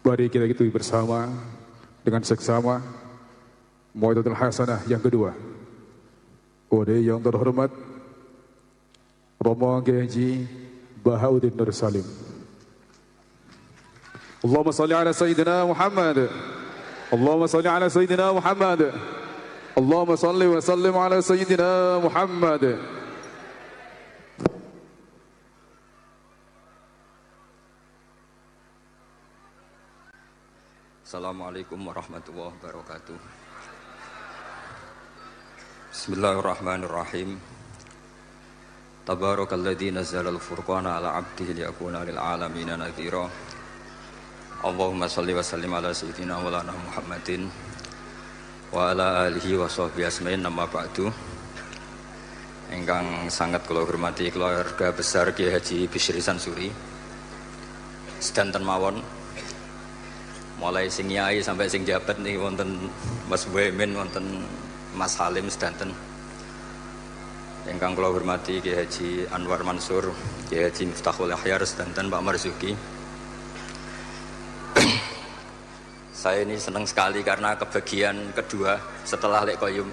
Mari kita ikuti bersama dengan seksama Mau'izatul Hasanah yang kedua oleh yang terhormat Romo Haji Bahauddin Nur Salim. Allahumma salli ala Sayyidina Muhammad. Allahumma salli ala Sayyidina Muhammad. Allahumma salli wa sallim ala Sayyidina Muhammad. Assalamualaikum warahmatullahi wabarakatuh. Bismillahirrahmanirrahim. Tabarakalladzi nazzala al-furqana ala 'abdihi liyakuna lil 'alamin nadhira. Allahumma shalli wa sallim ala sayyidina maulana Muhammadin wa ala alihi wa sahbihi asma'in, amma ba'du. Ingkang sangat kula hormati keluarga besar Kiai Haji Bisri Sansuri sedanten mawon, mulai sing nyai sampai sing jabat nih, wonten Mas Boemin, wonten Mas Halim sedanten. Ingkang kula hormati Kiai Haji Anwar Mansur, Kiai Haji Miftahul Ahyar sedanten, Pak Marzuki. Saya ini senang sekali karena kebagian kedua setelah Lek Koyum.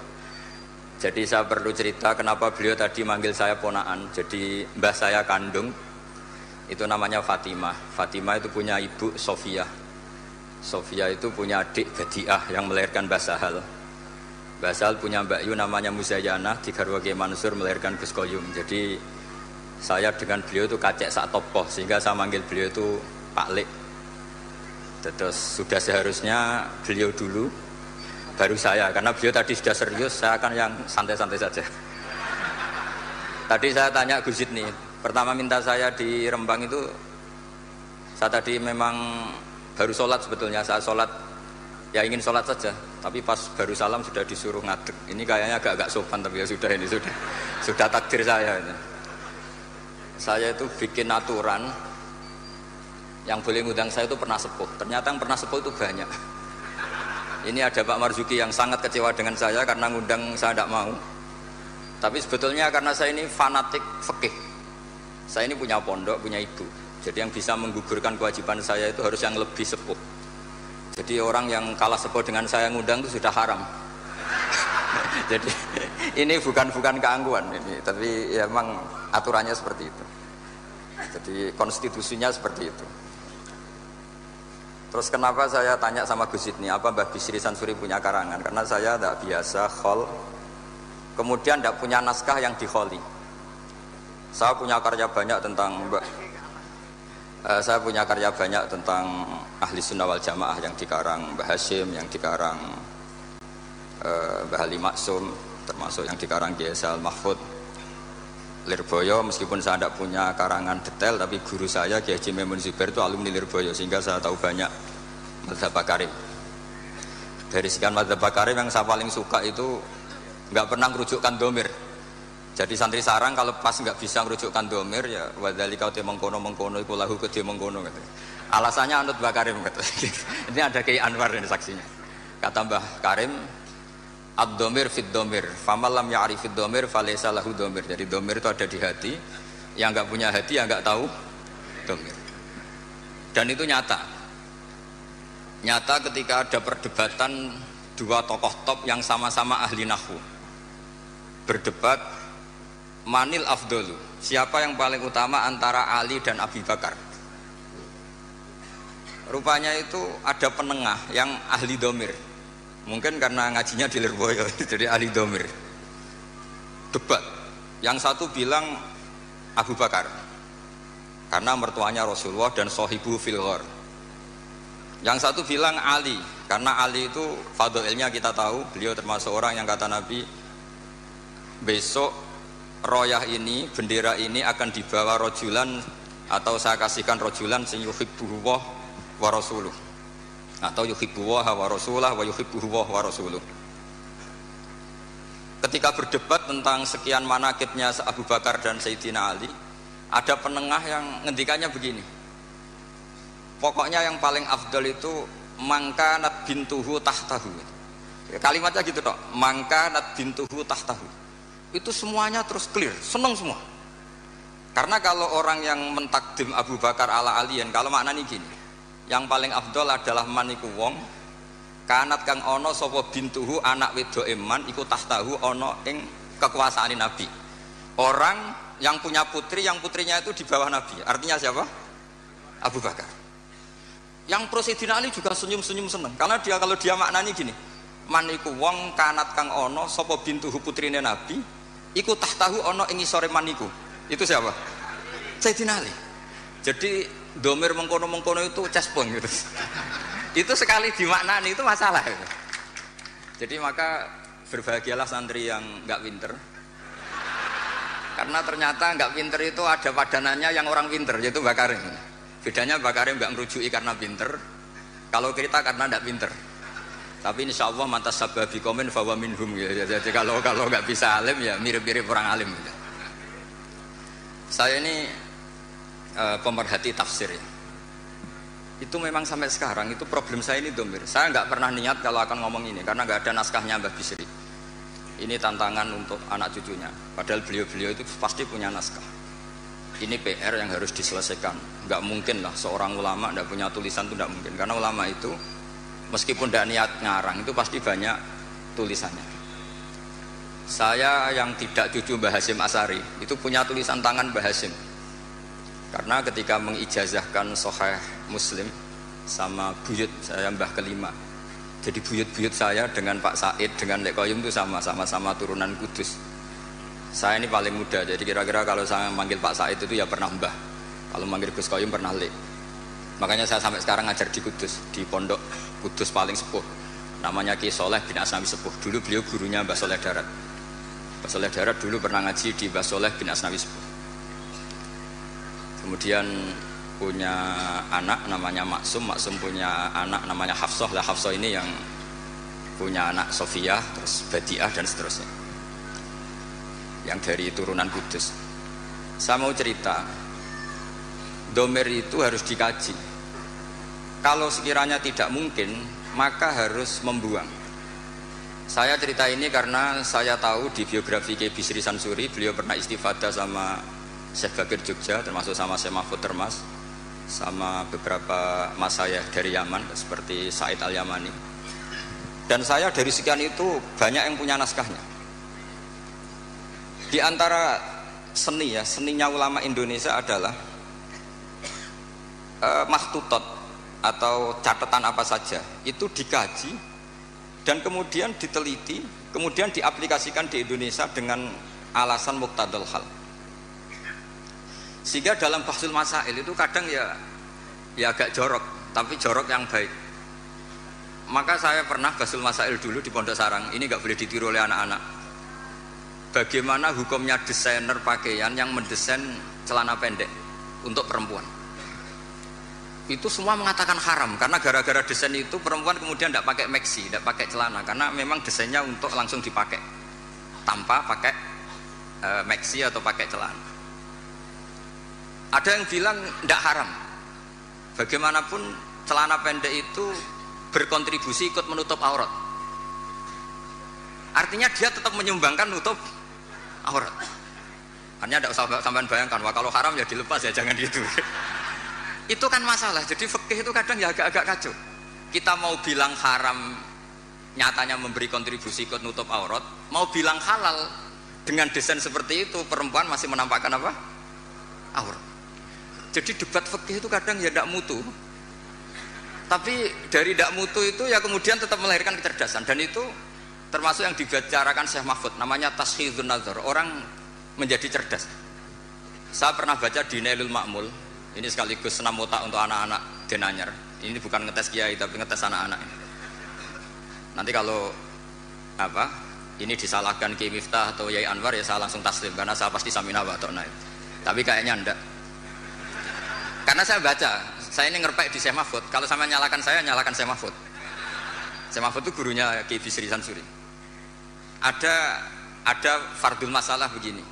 Jadi saya perlu cerita kenapa beliau tadi manggil saya ponaan. Jadi mbah saya kandung itu namanya Fatimah. Fatimah itu punya ibu Sofia. Sofia itu punya adik Badiah yang melahirkan Mbah Sahal. Mbah Sahal punya Mbak Yu namanya Muzayanah, di garwa Kiai Mansur melahirkan Gus Koyum. Jadi saya dengan beliau itu kacek sak topoh, sehingga saya manggil beliau itu Pak Lek. Terus sudah seharusnya beliau dulu, baru saya, karena beliau tadi sudah serius, saya akan yang santai-santai saja. Tadi saya tanya Gus nih, pertama minta saya di Rembang itu, saya tadi memang baru sholat sebetulnya, saat sholat ya ingin sholat saja, tapi pas baru salam sudah disuruh ngadeg. Ini kayaknya agak-agak sopan, tapi ya sudah, ini sudah takdir saya ini. Saya itu bikin aturan yang boleh ngundang saya itu pernah sepuh. Ternyata yang pernah sepuh itu banyak. Ini ada Pak Marzuki yang sangat kecewa dengan saya karena ngundang saya tidak mau. Tapi sebetulnya karena saya ini fanatik fikih. Saya ini punya pondok, punya ibu. Jadi yang bisa menggugurkan kewajiban saya itu harus yang lebih sepuh. Jadi orang yang kalah sepuh dengan saya ngundang itu sudah haram. Jadi ini bukan keangkuhan ini, tapi ya memang aturannya seperti itu. Jadi konstitusinya seperti itu. Terus kenapa saya tanya sama Gus ini, apa Mbah Bisri Sansuri punya karangan? Karena saya tidak biasa khol, kemudian tidak punya naskah yang dikholi. Saya punya karya banyak tentang ahli sunnah wal jamaah yang dikarang Mbah Hashim, yang dikarang Mbah Ali Maksum, termasuk yang dikarang Kiai Al Mahfud Lirboyo. Meskipun saya tidak punya karangan detail, tapi guru saya Kiai Haji Maimun Zubair itu alumni Lirboyo, sehingga saya tahu banyak mazhab Bakarim. Dari sekian mazhab Bakarim yang saya paling suka itu nggak pernah merujukkan domir. Jadi santri sarang kalau pas nggak bisa merujukkan domir, ya wadali kau te mengkono iku lahu kedhe mengkono gitu. Alasannya anut Mbah Karim gitu. Ini ada Kiai Anwar ini saksinya. Kata Mbah Karim, ad-domir fid domir, famal lam ya'rifid domir falaysa lahu domir. Jadi domir itu ada di hati, yang nggak punya hati yang nggak tahu domir. Dan itu nyata ketika ada perdebatan dua tokoh top yang sama-sama ahli nahwu, berdebat manil afdolu, siapa yang paling utama antara Ali dan Abi Bakar. Rupanya itu ada penengah yang ahli domir, mungkin karena ngajinya di Lirboyo jadi ahli domir. Debat, yang satu bilang Abu Bakar karena mertuanya Rasulullah dan sohibu fil ghar. Yang satu bilang Ali karena Ali itu fadilnya kita tahu, beliau termasuk orang yang kata Nabi, besok royah ini, bendera ini akan dibawa rojulan, atau saya kasihkan rojulan sing yuhibbuhu wa rasuluh, atau yuhibbuhu wa rasulah wa yuhibbuhu wa rasuluh. Ketika berdebat tentang sekian manakibnya Abu Bakar dan Sayyidina Ali, ada penengah yang ngendikannya begini, pokoknya yang paling afdal itu mangkanat bintuhu tahtahu. Kalimatnya gitu toh, mangkanat bintuhu tahtahu. Itu semuanya terus clear, seneng semua. Karena kalau orang yang mentakdim Abu Bakar ala alian, kalau maknanya gini, yang paling afdol adalah man iku wong kanat kang ana sapa bintuhu anak wedoke man iku tahtahu ana ing kekuasaan Nabi. Orang yang punya putri, yang putrinya itu di bawah Nabi. Artinya siapa? Abu Bakar. Yang pro Sayyidina Ali juga senyum-senyum seneng. Karena kalau dia maknani gini, man iku wong kanat kang ana sapa bintuhu putrine Nabi iku tahtahu ana ing isore man iku. Itu siapa? Sayyidina Ali. Jadi domir mengkono-mengkono itu cespon gitu. Itu sekali dimaknani itu masalah gitu. Jadi maka berbahagialah santri yang enggak pinter. Karena ternyata enggak pinter itu ada padanannya yang orang pinter, yaitu Mbak Karim. Bedanya Mbak Karim enggak merujui karena pinter, kalau kita karena enggak pinter. Tapi insya Allah mantas sababi komen fawa minhum gitu. Jadi kalau enggak bisa alim ya mirip-mirip orang alim gitu. Saya ini pemerhati tafsir ya. Itu memang sampai sekarang itu problem saya ini domir. Saya enggak pernah niat kalau akan ngomong ini karena enggak ada naskahnya Mbah Bisri. Ini tantangan untuk anak cucunya. Padahal beliau-beliau itu pasti punya naskah. Ini PR yang harus diselesaikan. Enggak mungkin lah seorang ulama enggak punya tulisan itu enggak mungkin. Karena ulama itu meskipun enggak niat ngarang itu pasti banyak tulisannya. Saya yang tidak cucu Mbah Hasyim Asy'ari itu punya tulisan tangan Mbah Hasyim. Karena ketika mengijazahkan Sahih Muslim sama buyut saya Mbah kelima. Jadi buyut-buyut saya dengan Pak Said, dengan Lek Koyum itu sama-sama turunan Kudus. Saya ini paling muda, jadi kira-kira kalau saya manggil Pak Said itu ya pernah Mbah. Kalau manggil Gus Koyum pernah Lek. Makanya saya sampai sekarang ngajar di Kudus, di pondok Kudus paling sepuh. Namanya Ki Soleh bin Asnawi Sepuh. Dulu beliau gurunya Mbah Soleh Darat. Mbah Soleh Darat dulu pernah ngaji di Mbah Soleh bin Asnawi Sepuh. Kemudian punya anak namanya Maksum punya anak namanya Hafsah. Lah Hafsah ini yang punya anak Sofia, terus Badiah dan seterusnya. Yang dari turunan Kudus. Saya mau cerita, domir itu harus dikaji. Kalau sekiranya tidak mungkin, maka harus membuang. Saya cerita ini karena saya tahu di biografi Kiai Bisri Sansuri, beliau pernah istifadah sama Syekh Bakir Jogja, termasuk sama Syekh Mahfud Termas, sama beberapa masayikh dari Yaman seperti Said Al-Yamani. Dan saya dari sekian itu banyak yang punya naskahnya. Di antara seni ya, seninya ulama Indonesia adalah makhtutot atau catatan apa saja itu dikaji dan kemudian diteliti, kemudian diaplikasikan di Indonesia dengan alasan muqtadal hal. Sehingga dalam bahsul masail itu kadang ya agak jorok, tapi jorok yang baik. Maka saya pernah bahsul masail dulu di Pondok Sarang. Ini nggak boleh ditiru oleh anak-anak. Bagaimana hukumnya desainer pakaian yang mendesain celana pendek untuk perempuan? Itu semua mengatakan haram karena gara-gara desain itu perempuan kemudian tidak pakai maxi, tidak pakai celana karena memang desainnya untuk langsung dipakai tanpa pakai maxi atau pakai celana. Ada yang bilang tidak haram. Bagaimanapun celana pendek itu berkontribusi ikut menutup aurat. Artinya dia tetap menyumbangkan nutup aurat. Hanya tidak usah sampean bayangkan, wah kalau haram ya dilepas ya jangan gitu. Itu kan masalah. Jadi fikih itu kadang ya agak-agak kacau. Kita mau bilang haram nyatanya memberi kontribusi ikut nutup aurat, mau bilang halal dengan desain seperti itu perempuan masih menampakkan apa? Aurat. Jadi debat fikih itu kadang ya tidak mutu. Tapi dari tidak mutu itu ya kemudian tetap melahirkan kecerdasan. Dan itu termasuk yang dibicarakan Syekh Mahfud, namanya taskhidun nazar, orang menjadi cerdas. Saya pernah baca di Nailul Ma'mul, ini sekaligus senam otak untuk anak-anak Denanyar. Ini bukan ngetes kiai tapi ngetes anak-anak. Nanti kalau ini disalahkan Kiai Miftah atau Yai Anwar ya saya langsung taslim karena saya pasti samina wa ta'na. Tapi kayaknya enggak. Karena saya baca, saya ini ngerpek di Syekh Mahfud. Kalau sama nyalakan saya, nyalakan Syekh Mahfud. Syekh Mahfud itu gurunya Kiai Bisri Sansuri. Ada fardul masalah begini.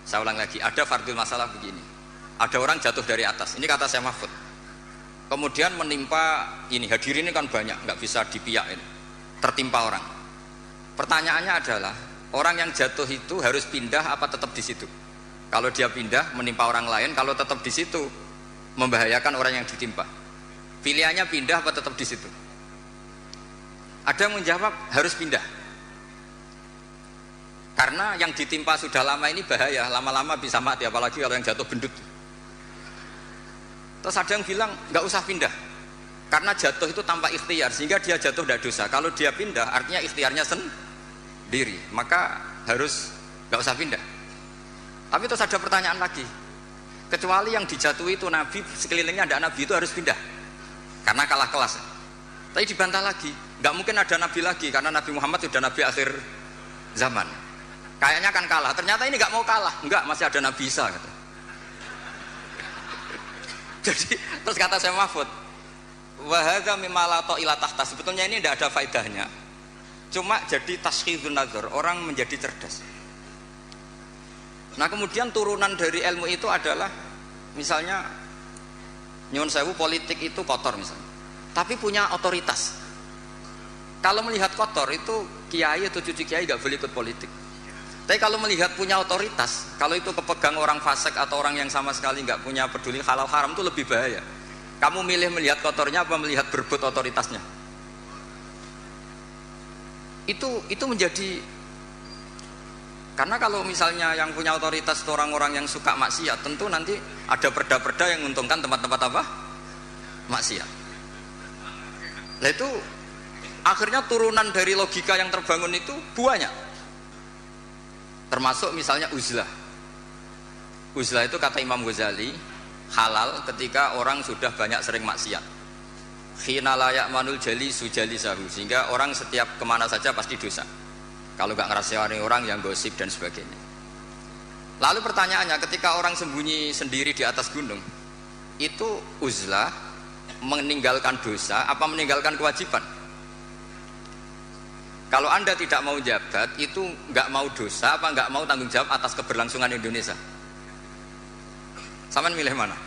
Saya ulang lagi, ada fardul masalah begini. Ada orang jatuh dari atas. Ini kata Syekh Mahfud. Kemudian menimpa ini, hadirin ini kan banyak, nggak bisa dipiak ini. Tertimpa orang. Pertanyaannya adalah, orang yang jatuh itu harus pindah apa tetap di situ? Kalau dia pindah menimpa orang lain, kalau tetap di situ membahayakan orang yang ditimpa. Pilihannya pindah apa tetap di situ? Ada yang menjawab harus pindah. Karena yang ditimpa sudah lama ini bahaya, lama-lama bisa mati, apalagi kalau yang jatuh gendut. Terus ada yang bilang nggak usah pindah, karena jatuh itu tanpa ikhtiar, sehingga dia jatuh tidak dosa. Kalau dia pindah, artinya ikhtiarnya sendiri, maka harus nggak usah pindah. Tapi terus ada pertanyaan lagi, kecuali yang dijatuhi itu Nabi, sekelilingnya ada Nabi itu harus pindah, karena kalah kelas. Tapi dibantah lagi, nggak mungkin ada Nabi lagi, karena Nabi Muhammad sudah Nabi akhir zaman. Kayaknya kan kalah, ternyata ini nggak mau kalah, nggak, masih ada Nabi Isa. Kata. Jadi terus kata saya Mahfud, wahada mimalato ilatahta, sebetulnya ini tidak ada faedahnya, cuma jadi taskhidun nazar, orang menjadi cerdas. Nah kemudian turunan dari ilmu itu adalah misalnya nyuwun sewu, politik itu kotor misalnya, tapi punya otoritas. Kalau melihat kotor itu kiai atau cucu kiai nggak boleh ikut politik. Tapi kalau melihat punya otoritas, kalau itu kepegang orang fasik atau orang yang sama sekali nggak punya peduli halal haram, itu lebih bahaya. Kamu milih melihat kotornya apa melihat berebut otoritasnya? Itu menjadi, karena kalau misalnya yang punya otoritas itu orang-orang yang suka maksiat, tentu nanti ada perda-perda yang menguntungkan tempat-tempat apa? Maksiat. Nah itu akhirnya turunan dari logika yang terbangun itu banyak. Termasuk misalnya uzlah. Uzlah itu kata Imam Ghazali halal ketika orang sudah banyak sering maksiat. Khina layak manul jali sujali sahu, sehingga orang setiap kemana saja pasti dosa. Kalau nggak ngerasani orang yang gosip dan sebagainya. Lalu pertanyaannya, ketika orang sembunyi sendiri di atas gunung, itu uzlah meninggalkan dosa apa meninggalkan kewajiban? Kalau Anda tidak mau jabat, itu nggak mau dosa apa nggak mau tanggung jawab atas keberlangsungan Indonesia? Sampean milih mana?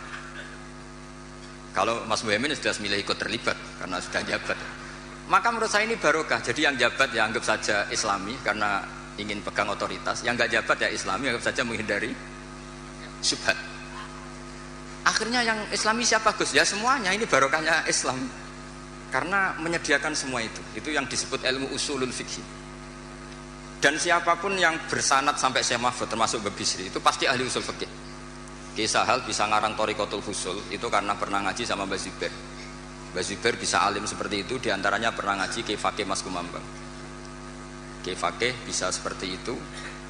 Kalau Mas Muhammad sudah milih ikut terlibat karena sudah jabat, maka menurut saya ini barokah. Jadi yang jabat ya anggap saja Islami karena ingin pegang otoritas, yang nggak jabat ya Islami anggap saja menghindari syubhat. Akhirnya yang Islami siapa Gus? Ya semuanya, ini barokahnya Islam. Karena menyediakan semua itu yang disebut ilmu usulul fikih. Dan siapapun yang bersanad sampai Syekh Mahfud termasuk Mbah Bisri itu pasti ahli usul fikih. Kisah hal bisa ngarang Thariqatul Husul itu karena pernah ngaji sama Mbah Zubair. Mbah Zubair bisa alim seperti itu, diantaranya pernah ngaji Kiai Fakih Mas Kumambang. Kiai Fakih bisa seperti itu,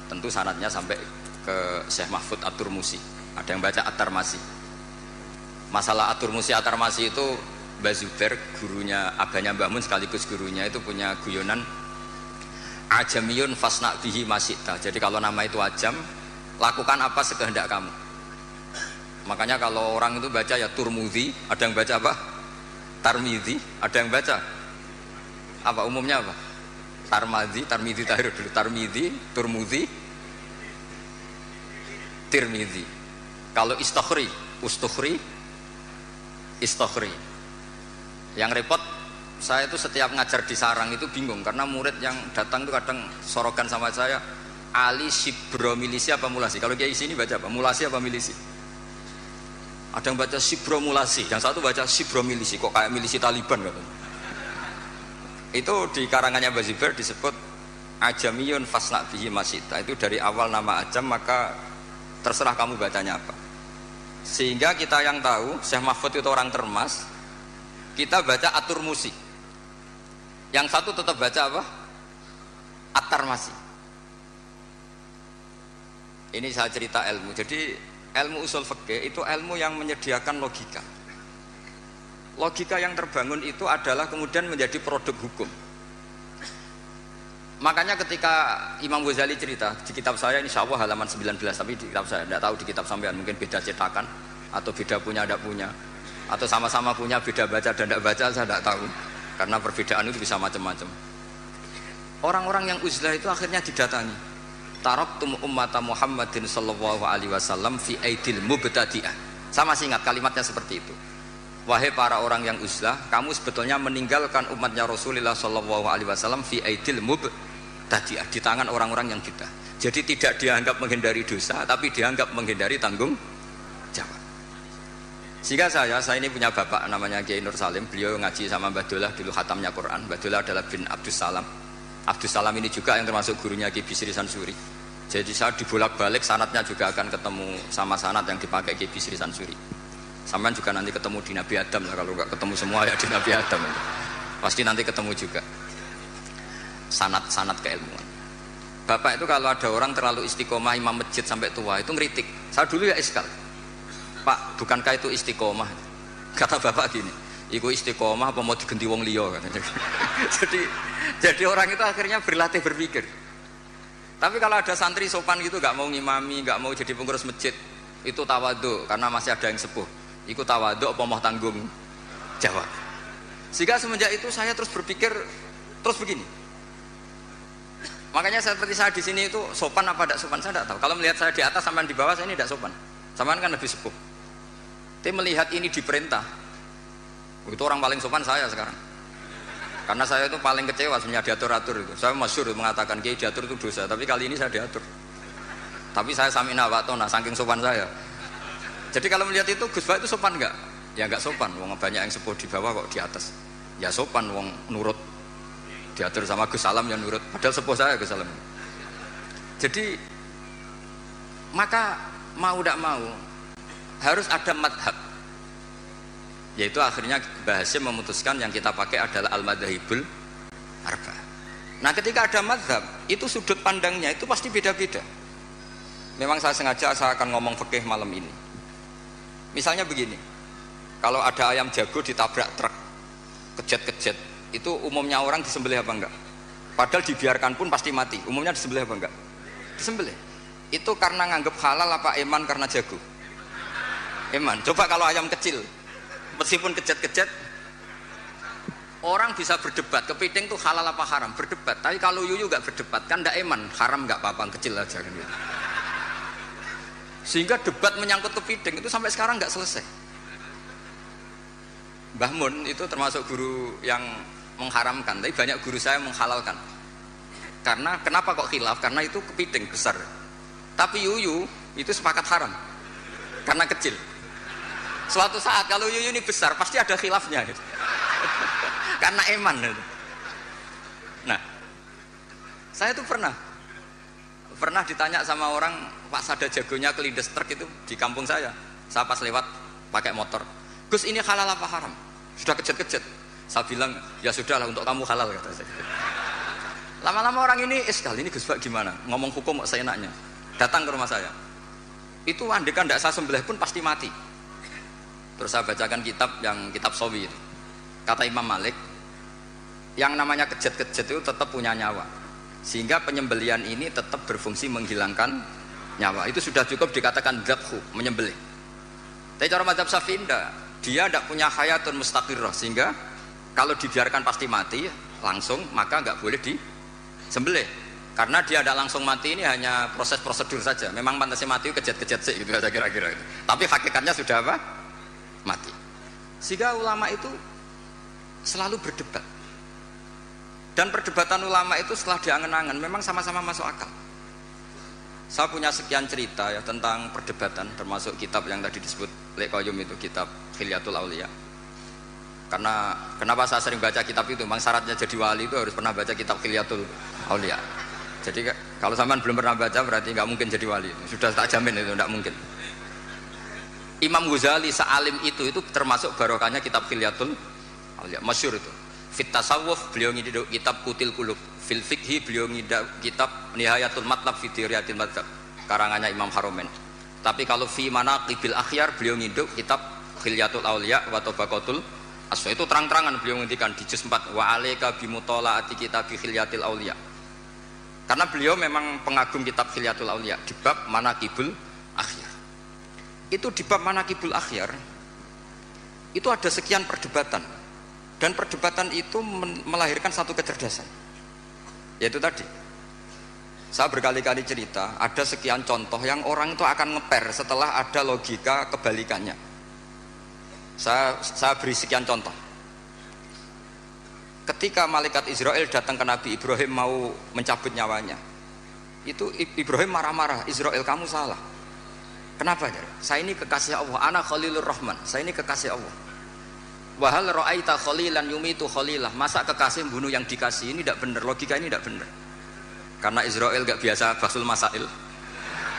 tentu sanadnya sampai ke Syekh Mahfud At-Turmusi. Ada yang baca At-Tarmasi. Masalah At-Turmusi At-Tarmasi itu Mbah Zubair, gurunya abahnya Mbah Mun sekaligus gurunya, itu punya guyonan ajamiyun fasna bihi masyita. Jadi kalau nama itu ajam, lakukan apa sekehendak kamu. Makanya kalau orang itu baca ya Turmudi, ada yang baca apa? Tarmidhi, ada yang baca apa? Umumnya apa? Tarmidhi tahir dulu. Tarmidhi, Turmudi, Tirmidhi. Kalau Istakhri, Ustukhri, Istakhri. Yang repot, saya itu setiap ngajar di sarang itu bingung karena murid yang datang itu kadang sorogan sama saya, Ali Sibro Milisi apa Mulasi. Kalau kayak sini baca apa? Mulasi apa Milisi? Ada yang baca Sibro Mulasi, yang satu baca Sibro Milisi, kok kayak milisi Taliban katanya. Itu di karangannya Mbah Zubair disebut ajamiyun fasna bihi masita. Itu dari awal nama ajam, maka terserah kamu bacanya apa. Sehingga kita yang tahu Syekh Mahfud itu orang Termas, kita baca At-Turmusi. Yang satu tetap baca apa? At-Tarmasi. Ini saya cerita ilmu. Jadi ilmu usul fikih itu ilmu yang menyediakan logika. Logika yang terbangun itu adalah kemudian menjadi produk hukum. Makanya ketika Imam Ghazali cerita di kitab saya, insya Allah halaman 19, tapi di kitab saya tidak tahu di kitab sampean mungkin beda cetakan atau beda punya tidak punya, atau sama-sama punya beda baca dan tidak baca, saya tidak tahu karena perbedaan itu bisa macam-macam. Orang-orang yang uzlah itu akhirnya didatangi, taraktum ummata Muhammadin sallallahu alaihi wasallam fi aidil mubtadi'ah. Saya masih ingat kalimatnya seperti itu. Wahai para orang yang uzlah, kamu sebetulnya meninggalkan umatnya Rasulullah sallallahu alaihi wasallam fi aidil mubtadi'ah, di tangan orang-orang yang bidah. Jadi tidak dianggap menghindari dosa, tapi dianggap menghindari tanggung jawab. Sehingga saya ini punya bapak namanya Kiai Nur Salim. Beliau ngaji sama Mbah Dolah dulu khatamnya Quran. Mbah Dolah adalah bin Abdus Salam. Abdus Salam ini juga yang termasuk gurunya Ki Bisri Sansuri. Jadi saya dibolak-balik sanadnya juga akan ketemu sama sanad yang dipakai Ki Bisri Sansuri. Sampai juga nanti ketemu di Nabi Adam lah, kalau nggak ketemu semua ya di Nabi Adam. Pasti nanti ketemu juga sanad keilmuan. Bapak itu kalau ada orang terlalu istiqomah imam masjid sampai tua itu ngeritik. Saya dulu ya iskal. Pak, bukankah itu istiqomah? Kata bapak gini, iku istiqomah apa mau digenti wong liya katanya. jadi orang itu akhirnya berlatih berpikir. Tapi kalau ada santri sopan gitu gak mau ngimami, gak mau jadi pengurus masjid, itu tawadhu karena masih ada yang sepuh. Iku tawadhu apa mau tanggung jawab. Sehingga semenjak itu saya terus berpikir terus begini. Makanya seperti saya di sini itu sopan apa tidak sopan saya tidak tahu. Kalau melihat saya di atas sampai di bawah saya ini tidak sopan. Sampean kan lebih sepuh. Tapi melihat ini diperintah, itu orang paling sopan saya sekarang. Karena saya itu paling kecewa sebenarnya diatur-atur itu. Saya masyhur mengatakan Kiai diatur itu dosa, tapi kali ini saya diatur. Tapi saya samina wa tona saking sopan saya. Jadi kalau melihat itu Gus Bak itu sopan enggak? Ya enggak sopan. Wong banyak yang sepuh di bawah kok di atas. Ya sopan wong nurut. Diatur sama Gus Salam yang nurut. Padahal sepuh saya Gus Salam. Jadi maka mau tidak mau harus ada madhab, yaitu akhirnya Mbah Hasyim memutuskan yang kita pakai adalah al-madhahibul arba. Nah ketika ada madhab itu sudut pandangnya itu pasti beda-beda. Memang saya sengaja saya akan ngomong fikih malam ini. Misalnya begini, kalau ada ayam jago ditabrak truk kejet-kejet, itu umumnya orang disembelih apa enggak? Padahal dibiarkan pun pasti mati. Umumnya disembelih apa enggak? Disembelih. Itu karena nganggep halal apa eman karena jago? Eman. Coba kalau ayam kecil, meskipun kejet-kejet, orang bisa berdebat, kepiting itu halal apa haram, berdebat. Tapi kalau yuyu nggak berdebat, kan ndak eman, haram nggak apa-apa, kecil aja kan. Sehingga debat menyangkut kepiting itu sampai sekarang nggak selesai. Mbah Mun itu termasuk guru yang mengharamkan, tapi banyak guru saya menghalalkan. Karena kenapa kok khilaf? Karena itu kepiting besar. Tapi yuyu itu sepakat haram karena kecil. Suatu saat kalau yuyu ini besar pasti ada khilafnya gitu. Karena eman gitu. Nah saya itu pernah ditanya sama orang, Pak Sada jagonya kelindes truk itu di kampung saya pas lewat pakai motor, Gus ini halal apa haram? Sudah kejet-kejet. Saya bilang ya sudahlah untuk kamu halal kata saya. Lama-lama orang ini sekali ini Gus Pak gimana ngomong hukum kok seenaknya, datang ke rumah saya. Itu andekan tidak saya sembelih pun pasti mati. Terus saya bacakan kitab Sawi itu. Kata Imam Malik, yang namanya kejet-kejet itu tetap punya nyawa. Sehingga penyembelian ini tetap berfungsi menghilangkan nyawa. Itu sudah cukup dikatakan dzabhu, menyembelih. Tapi cara mazhab Syafi'i dia tidak punya hayatun mustaqirrah, sehingga kalau dibiarkan pasti mati langsung, maka nggak boleh disembelih. Karena dia tidak langsung mati, ini hanya proses prosedur saja. Memang pantasnya mati kejet-kejet sih gitu saja kira-kira itu. Tapi hakikatnya sudah apa? Mati. Sehingga ulama itu selalu berdebat. Dan perdebatan ulama itu setelah diangen-angen memang sama-sama masuk akal. Saya punya sekian cerita ya tentang perdebatan, termasuk kitab yang tadi disebut Leqoyum itu, kitab Khilyatul Auliya. Karena kenapa saya sering baca kitab itu? Memang syaratnya jadi wali itu harus pernah baca kitab Khilyatul Auliya. Jadi kalau sampean belum pernah baca berarti nggak mungkin jadi wali. Sudah tak jamin itu nggak mungkin. Imam Ghazali sealim itu termasuk barokahnya kitab Khilyatul Auliya, masyhur itu. Fit tasawuf beliau ngiduk kitab Kutil Qulub, fil fikhi beliau ngiduk kitab Nihayatul Matlab fi Diryatil Madzhab karangannya Imam Haromen. Tapi kalau fi manaqibil akhyar beliau ngiduk kitab Khilyatul Auliya wa Tabaqatul Aswa, itu terang-terangan beliau ngendikan di juz 4 wa alayka bimutalaati kitab Khilyatil Auliya. Karena beliau memang pengagum kitab Khilyatul Auliya di bab manaqibul akhyar. Itu di bab manaqibul akhyar itu ada sekian perdebatan, dan perdebatan itu melahirkan satu kecerdasan, yaitu tadi saya berkali-kali cerita ada sekian contoh yang orang itu akan ngeper setelah ada logika kebalikannya. Saya beri sekian contoh. Ketika malaikat Israel datang ke Nabi Ibrahim mau mencabut nyawanya, itu Ibrahim marah-marah, Israel kamu salah. Kenapa? Saya ini kekasih Allah, ana Khalilur Rahman, saya ini kekasih Allah. Wa hal ra'aita khalilan yumitu khalilah, masa kekasih bunuh yang dikasih, ini tidak benar, logika ini tidak benar. Karena Israel gak biasa Basul Masail,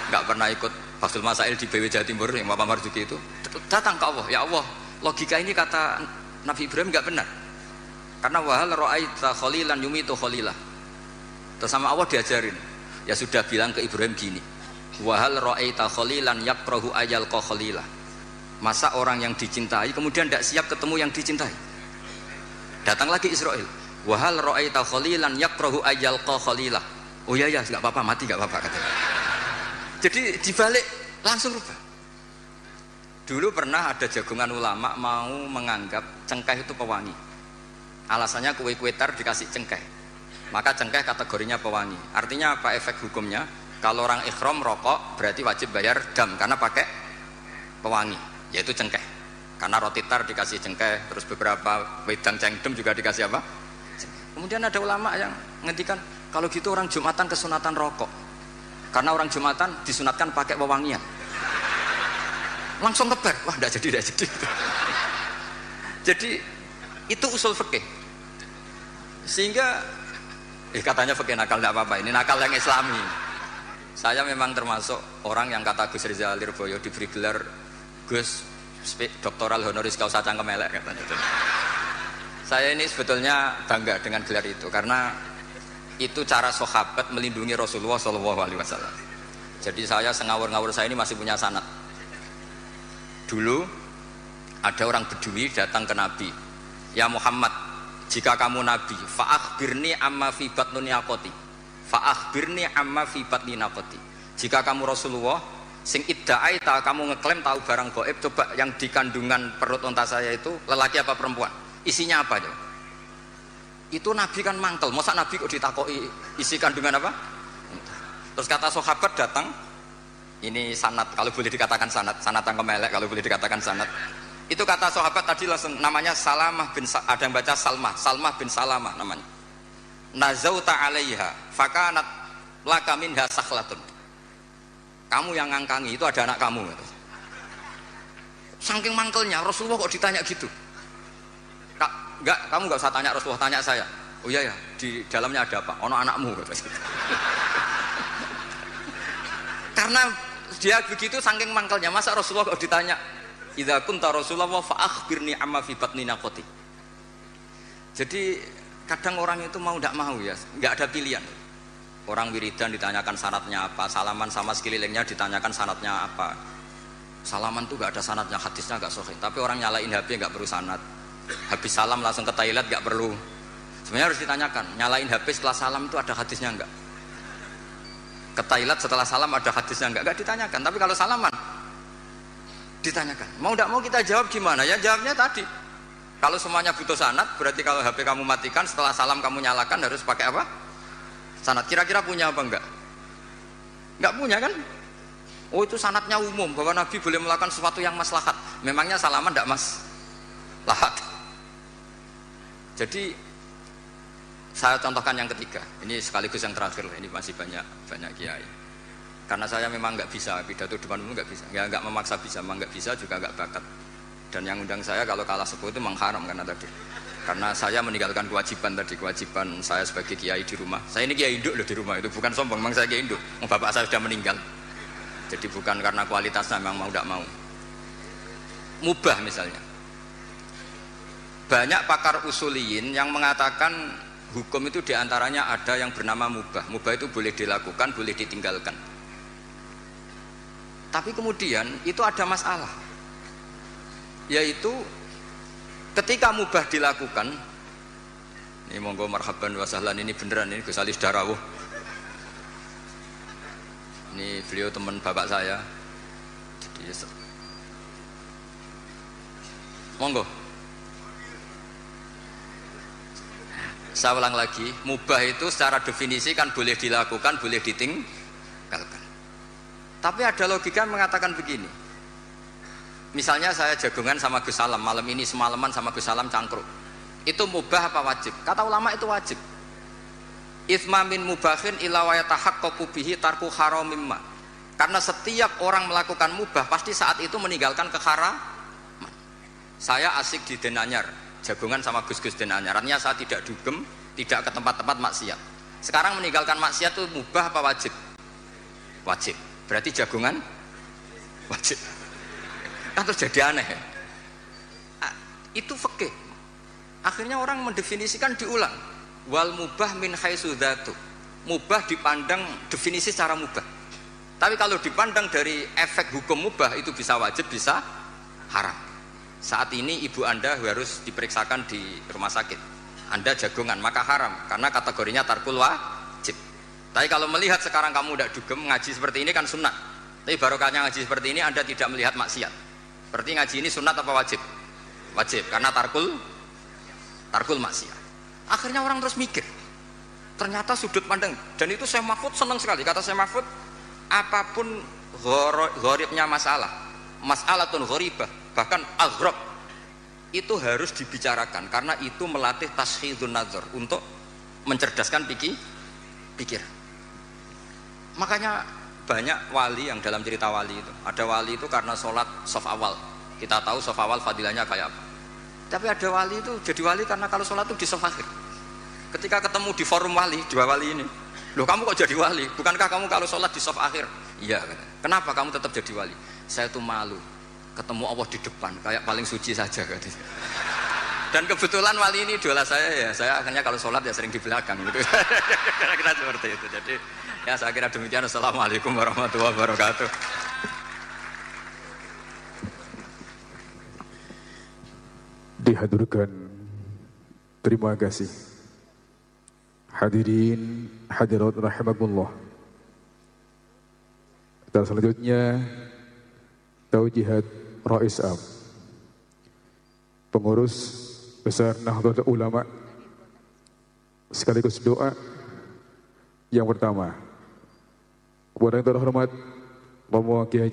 gak pernah ikut Basul Masail di BW Jawa Timur yang Bapak Marzuki itu, datang ke Allah, ya Allah, logika ini kata Nabi Ibrahim gak benar. Karena wa hal ra'aita khalilan yumitu khalilah. Terus sama Allah diajarin, ya sudah bilang ke Ibrahim gini, wahal ra'aita khalilan yakrahu ayalqa khalilah, masa orang yang dicintai kemudian tidak siap ketemu yang dicintai. Datang lagi Israel, wahal ra'aita khalilan yakrahu ayalqa khalilah, oh ya nggak apa-apa, mati nggak apa-apa katanya. Jadi dibalik langsung rubah. Dulu pernah ada jagongan ulama mau menganggap cengkeh itu pewangi, alasannya kue-kue tar dikasih cengkeh, maka cengkeh kategorinya pewangi. Artinya apa efek hukumnya? Kalau orang ikhram rokok berarti wajib bayar dam karena pakai pewangi, yaitu cengkeh. Karena roti tar dikasih cengkeh, terus beberapa wedang cengdem juga dikasih apa? Kemudian ada ulama yang ngendikan kalau gitu orang Jumatan kesunatan rokok, karena orang Jumatan disunatkan pakai pewangian. Langsung kebar, wah tidak jadi. Jadi itu usul fikih. Sehingga katanya fikih nakal tidak apa-apa, ini nakal yang Islami. Saya memang termasuk orang yang kata Gus Rizal Lirboyo diberi gelar Gus doktoral honoris causa cangkem elek katanya. Saya ini sebetulnya bangga dengan gelar itu karena itu cara sahabat melindungi Rasulullah SAW. Jadi saya sengawur-ngawur saya ini masih punya sanad. Dulu ada orang Bedui datang ke Nabi, ya Muhammad, jika kamu Nabi, fa'akhbirni amma fi batnuni akoti, fa'akhbirni amma fi batni naqati. Jika kamu Rasulullah sing idda'aita, kamu ngeklaim tahu barang gaib, coba yang di kandungan perut unta saya itu lelaki apa perempuan, isinya apa aja. Itu Nabi kan mangkel, masa Nabi kok ditakoi isi kandungan apa? Terus kata sahabat datang, ini sanad, kalau boleh dikatakan sanad yang kemelek, kalau boleh dikatakan sanad. Itu kata sahabat tadi langsung, namanya Salamah bin, ada yang baca Salmah bin Salamah namanya. Nazauta alaiha fakanat laka minha sakhlatun, kamu yang ngangkangi itu ada anak kamu gitu. Saking mangkelnya Rasulullah kok ditanya gitu. Enggak, kamu enggak usah tanya Rasulullah, tanya saya. Oh iya ya, di dalamnya ada apa? Ono anakmu gitu. Karena dia begitu saking mangkelnya, masa Rasulullah kok ditanya idza kunta Rasulullah fa akhbirni amma fi batni naqati. Jadi kadang orang itu mau tidak mau ya, nggak ada pilihan. Orang wiridan ditanyakan syaratnya apa, salaman sama sekelilingnya ditanyakan syaratnya apa. Salaman tuh nggak ada syaratnya, hadisnya nggak sahih. Tapi orang nyalain HP nggak perlu sanad. Habis salam langsung ke toilet nggak perlu. Sebenarnya harus ditanyakan, nyalain HP setelah salam itu ada hadisnya nggak? Ke toilet setelah salam ada hadisnya nggak? Nggak ditanyakan. Tapi kalau salaman ditanyakan. Mau tidak mau kita jawab gimana? Ya jawabnya tadi. Kalau semuanya butuh sanad, berarti kalau HP kamu matikan setelah salam kamu nyalakan harus pakai apa? Sanad. Kira-kira punya apa enggak? Enggak punya kan? Oh itu sanadnya umum bahwa Nabi boleh melakukan sesuatu yang maslahat. Memangnya salaman enggak maslahat? Jadi saya contohkan yang ketiga. Ini sekaligus yang terakhir. Ini masih banyak kiai. Karena saya memang enggak bisa pidato depan umum, enggak bisa. Ya enggak memaksa bisa, memang enggak bisa juga enggak bakat. Dan yang undang saya kalau kalah sepuh itu mengharam karena tadi. Karena saya meninggalkan kewajiban saya sebagai kiai di rumah. Saya ini kiai induk loh di rumah, itu bukan sombong, memang saya kiai induk. Bapak saya sudah meninggal. Jadi bukan karena kualitasnya, memang mau tidak mau. Mubah misalnya. Banyak pakar usuliyin yang mengatakan hukum itu diantaranya ada yang bernama mubah. Mubah itu boleh dilakukan, boleh ditinggalkan. Tapi kemudian itu ada masalah. Yaitu ketika mubah dilakukan, ini monggo marhaban wa sahlan, ini beneran, ini Gus Ali Darawuh, ini beliau teman bapak saya. Jadi monggo saya ulang lagi, mubah itu secara definisi kan boleh dilakukan, boleh ditinggalkan. Tapi ada logika yang mengatakan begini. Misalnya saya jagungan sama Gus Salam, malam ini semalaman sama Gus Salam cangkruk. Itu mubah apa wajib? Kata ulama itu wajib. Itsma min mubahin ila wa yatahaqqaqu bihi tarku haramimma. Karena setiap orang melakukan mubah pasti saat itu meninggalkan keharaman. Saya asik di Denanyar, jagungan sama Gus-Gus Denanyar. Artinya saya tidak dugem, tidak ke tempat-tempat maksiat. Sekarang meninggalkan maksiat itu mubah apa wajib? Wajib. Berarti jagungan wajib. Kan terus jadi aneh ya? Itu fikih. Akhirnya orang mendefinisikan diulang. Wal mubah min haitsu dzatu. Mubah dipandang definisi secara mubah. Tapi kalau dipandang dari efek hukum mubah itu bisa wajib, bisa haram. Saat ini ibu Anda harus diperiksakan di rumah sakit. Anda jagungan, maka haram karena kategorinya tarkul wajib. Tapi kalau melihat sekarang kamu tidak dugem, ngaji seperti ini kan sunnah. Tapi barokahnya ngaji seperti ini Anda tidak melihat maksiat. Berarti ngaji ini sunnat apa wajib? Wajib karena tarkul maksiat. Akhirnya orang terus mikir. Ternyata sudut pandang, dan itu Syekh Mahfud senang sekali. Kata Syekh Mahfud, apapun gharibnya mas'alatun gharibah, bahkan aghrab, itu harus dibicarakan karena itu melatih tashhidun nazar, untuk mencerdaskan pikir. Makanya banyak wali yang dalam cerita wali itu, ada wali itu karena sholat shaf awal. Kita tahu shaf awal fadilahnya kayak apa. Tapi ada wali itu jadi wali karena kalau sholat itu di shaf akhir. Ketika ketemu di forum wali, dua wali ini, loh kamu kok jadi wali? Bukankah kamu kalau sholat di shaf akhir? Iya. Kenapa kamu tetap jadi wali? Saya tuh malu ketemu Allah di depan, kayak paling suci saja katanya. Dan kebetulan wali ini idola saya ya. Saya akhirnya kalau sholat ya sering di belakang gitu. Kira-kira seperti itu. Jadi ya saya kira demikian. Assalamualaikum warahmatullahi wabarakatuh. Dihaturkan terima kasih hadirin hadirat rahimakumullah. Dan selanjutnya taujihat Rais Am, pengurus besar Nahdlatul Ulama, sekaligus doa yang pertama kepada yang terhormat Bapak Kiai